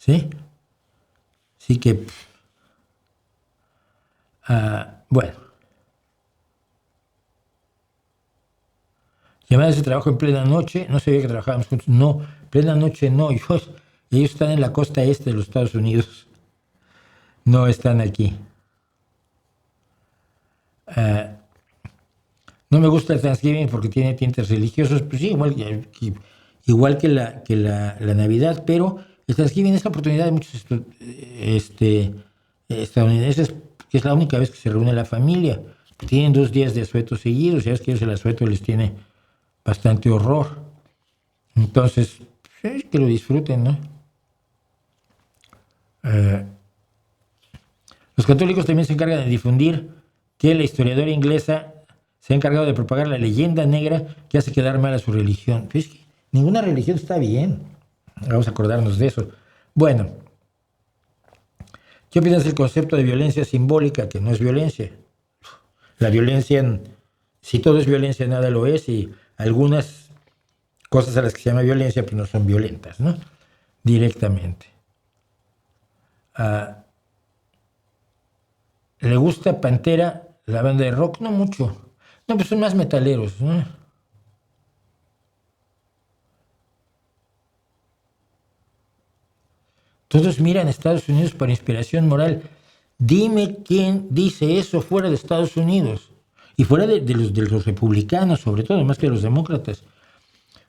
¿Sí? Así que, bueno. Llamadas de trabajo en plena noche, no sabía que trabajábamos juntos. No, plena noche no. Ellos están en la costa este de los Estados Unidos. No están aquí. No me gusta el Thanksgiving porque tiene tintes religiosos. Pues sí, igual que la Navidad, pero el Thanksgiving es la oportunidad de muchos estadounidenses, que es la única vez que se reúne la familia. Tienen 2 días de asueto seguidos, ya es que el asueto les tiene bastante horror. Entonces, pues, que lo disfruten, ¿no? Los católicos también se encargan de difundir que la historiadora inglesa se ha encargado de propagar la leyenda negra que hace quedar mal a su religión. Pues, ninguna religión está bien. Vamos a acordarnos de eso. Bueno, ¿qué opinas del concepto de violencia simbólica, que no es violencia? La violencia, si todo es violencia, nada lo es, y algunas cosas a las que se llama violencia, pues no son violentas, ¿no? Directamente. ¿Le gusta Pantera, la banda de rock? No mucho. No, pues son más metaleros, ¿no? Todos miran a Estados Unidos para inspiración moral. Dime quién dice eso fuera de Estados Unidos. Y fuera de los republicanos, sobre todo, más que de los demócratas.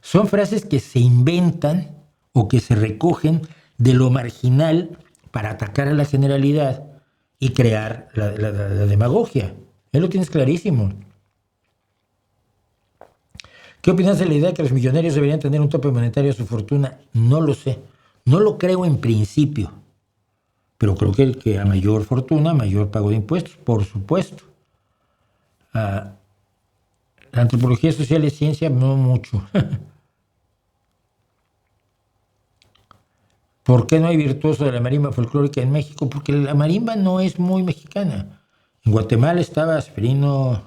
Son frases que se inventan o que se recogen de lo marginal para atacar a la generalidad y crear la demagogia. Él lo tienes clarísimo. ¿Qué opinas de la idea de que los millonarios deberían tener un tope monetario a su fortuna? No lo sé. No lo creo en principio. Pero creo que a mayor fortuna, mayor pago de impuestos, por supuesto. La antropología social es ciencia, no mucho. ¿Por qué no hay virtuoso de la marimba folclórica en México? Porque la marimba no es muy mexicana. En Guatemala estaba Severino,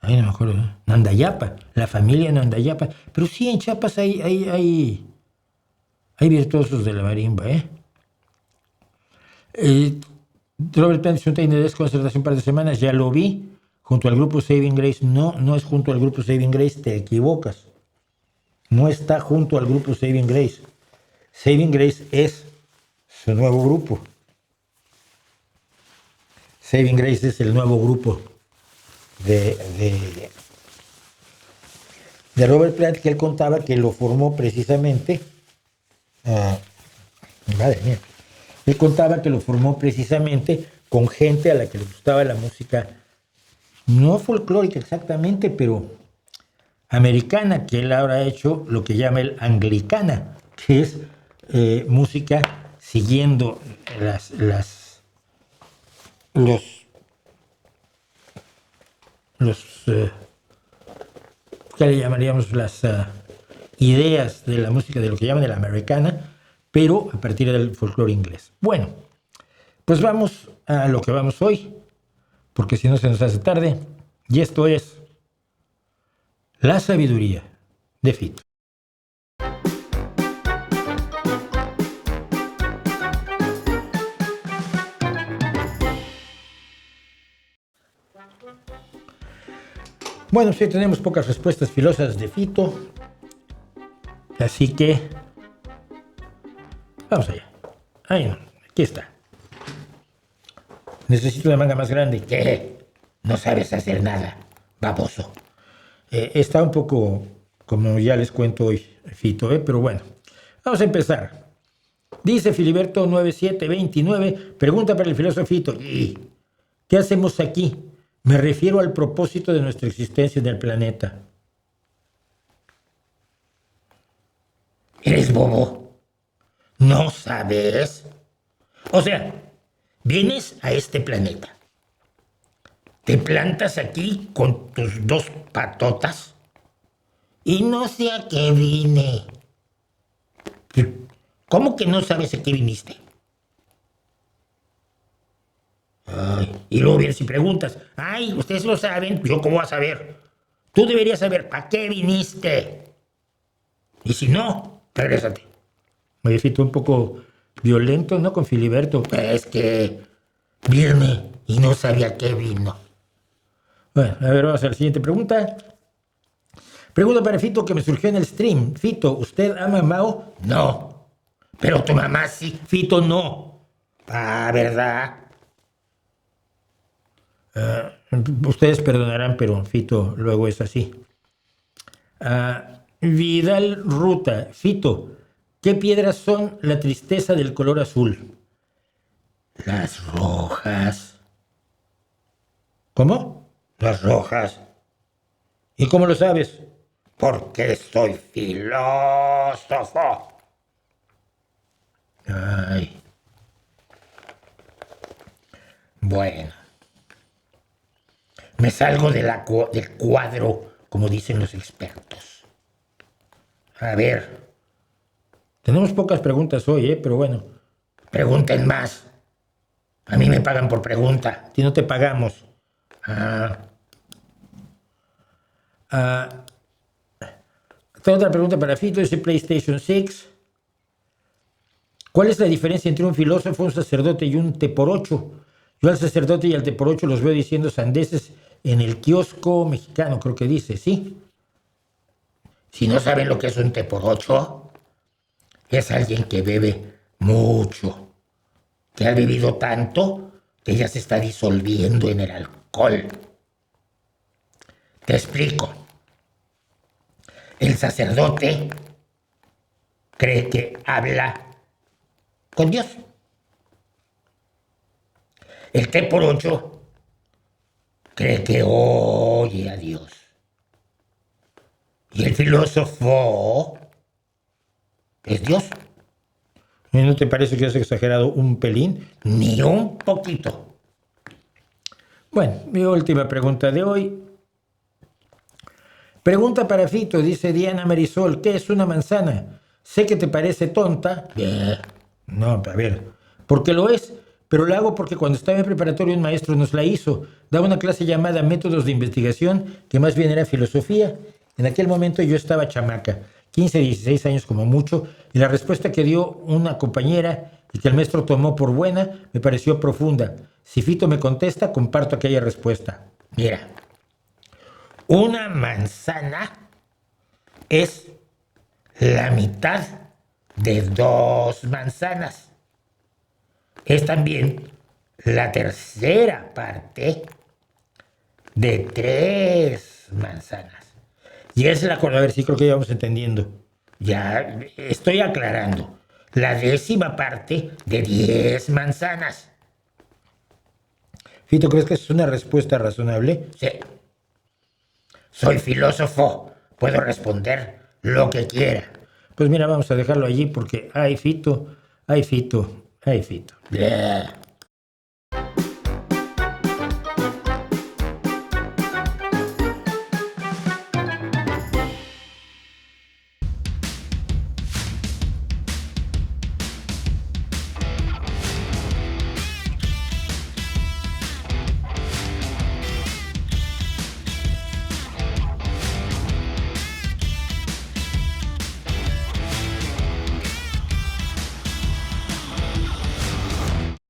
no me acuerdo, Nandayapa, la familia Nandayapa. Pero sí, en Chiapas hay virtuosos de la marimba, Robert Plant hizo un Tiny Desk Concert hace un par de semanas, ya lo vi, junto al grupo Saving Grace. No es junto al grupo Saving Grace, te equivocas. No está junto al grupo Saving Grace. Saving Grace es su nuevo grupo. Saving Grace es el nuevo grupo de Robert Plant, que él contaba que lo formó precisamente. Madre mía. Él contaba que lo formó precisamente con gente a la que le gustaba la música, no folclórica exactamente, pero americana, que él ahora ha hecho lo que llama el anglicana, que es música siguiendo ¿qué le llamaríamos? Las ideas de la música, de lo que llaman la americana, pero a partir del folclore inglés. Bueno, pues vamos a lo que vamos hoy, porque si no se nos hace tarde, y esto es La Sabiduría de Fito. Bueno, sí, tenemos pocas respuestas filosas de Fito, así que vamos allá. Aquí está. Necesito una manga más grande. ¿Qué? No sabes hacer nada, baboso. Está un poco, como ya les cuento hoy, Fito, pero bueno. Vamos a empezar. Dice Filiberto 9729, pregunta para el filósofo Fito. ¿Y qué hacemos aquí? Me refiero al propósito de nuestra existencia en el planeta. ¿Eres bobo? ¿No sabes? O sea, vienes a este planeta. Te plantas aquí con tus 2 patotas y no sé a qué vine. ¿Cómo que no sabes a qué viniste? Y luego vienes y preguntas. Ustedes lo saben, ¿yo cómo voy a saber? Tú deberías saber para qué viniste. Y si no, regrésate. Me Fito, un poco Violento, no con Filiberto. Es que viene y no sabía que vino. Bueno, a ver, vamos a la siguiente pregunta. Pregunta para Fito que me surgió en el stream. Fito, ¿usted ama a Mao? No. Pero tu mamá sí. Fito no. Ah, ¿verdad? Ustedes perdonarán, pero Fito luego es así. Vidal Ruta. Fito, ¿qué piedras son la tristeza del color azul? Las rojas. ¿Cómo? Las rojas. ¿Y cómo lo sabes? Porque soy filósofo. Ay. Bueno. Me salgo del cuadro, como dicen los expertos. A ver. Tenemos pocas preguntas hoy, pero bueno. Pregunten más. A mí me pagan por pregunta. A ti no te pagamos. Otra pregunta para Fito, dice PlayStation 6. ¿Cuál es la diferencia entre un filósofo, un sacerdote y un té por ocho? Yo al sacerdote y al té por ocho los veo diciendo sandeces en el kiosco mexicano, creo que dice, ¿sí? Si no saben lo que es un té por ocho, es alguien que bebe mucho, que ha bebido tanto que ya se está disolviendo en el alcohol. Te explico. El sacerdote cree que habla con Dios. El té por ocho cree que oye a Dios. Y el filósofo es Dios. ¿No te parece que has exagerado un pelín? Ni un poquito. Bueno, mi última pregunta de hoy. Pregunta para Fito, dice Diana Marisol, ¿qué es una manzana? Sé que te parece tonta. No, a ver, porque lo es, pero lo hago porque cuando estaba en preparatorio un maestro nos la hizo. Daba una clase llamada Métodos de Investigación, que más bien era filosofía. En aquel momento yo estaba chamaca, 15, 16 años como mucho, y la respuesta que dio una compañera y que el maestro tomó por buena me pareció profunda. Si Fito me contesta, comparto aquella respuesta. Mira. Una manzana es la mitad de 2 manzanas. Es también la tercera parte de 3 manzanas. Y es a ver si creo que ya vamos entendiendo. Ya estoy aclarando. La 10ª parte de 10 manzanas. Fito, ¿crees que es una respuesta razonable? Sí. Soy filósofo, puedo responder lo que quiera. Pues mira, vamos a dejarlo allí porque ay, Fito. Yeah.